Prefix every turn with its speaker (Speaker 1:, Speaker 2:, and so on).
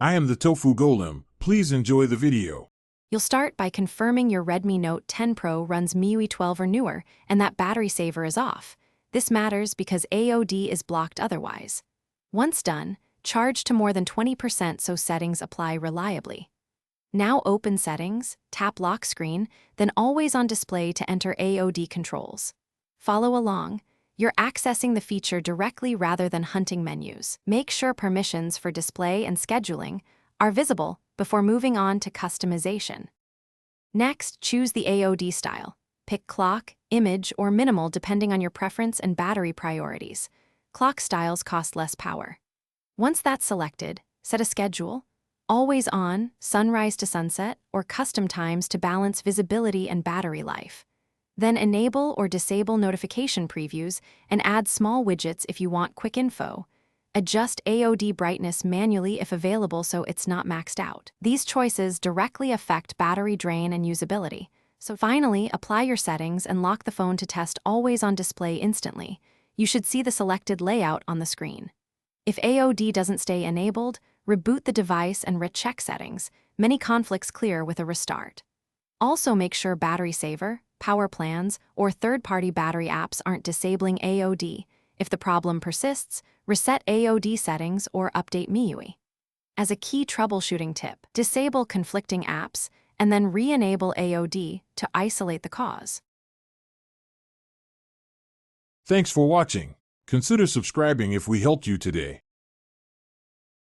Speaker 1: I am the Tofu Golem. Please enjoy the video.
Speaker 2: You'll start by confirming your Redmi Note 10 Pro runs MIUI 12 or newer and that battery saver is off. This matters because AOD is blocked otherwise. Once done, charge to more than 20% so settings apply reliably. Now open Settings, tap Lock Screen, then Always on Display to enter AOD controls. Follow along. You're accessing the feature directly rather than hunting menus. Make sure permissions for display and scheduling are visible before moving on to customization. Next, choose the AOD style. Pick clock, image, or minimal depending on your preference and battery priorities. Clock styles cost less power. Once that's selected, set a schedule, always on, sunrise to sunset, or custom times to balance visibility and battery life. Then enable or disable notification previews and add small widgets if you want quick info. Adjust AOD brightness manually if available so it's not maxed out. These choices directly affect battery drain and usability. So finally, apply your settings and lock the phone to test Always on Display instantly. You should see the selected layout on the screen. If AOD doesn't stay enabled, reboot the device and recheck settings. Many conflicts clear with a restart. Also make sure battery saver, power plans, or third-party battery apps aren't disabling AOD. If the problem persists, reset AOD settings or update MIUI. As a key troubleshooting tip, disable conflicting apps and then re-enable AOD to isolate the cause.
Speaker 1: Thanks for watching. Consider subscribing if we helped you today.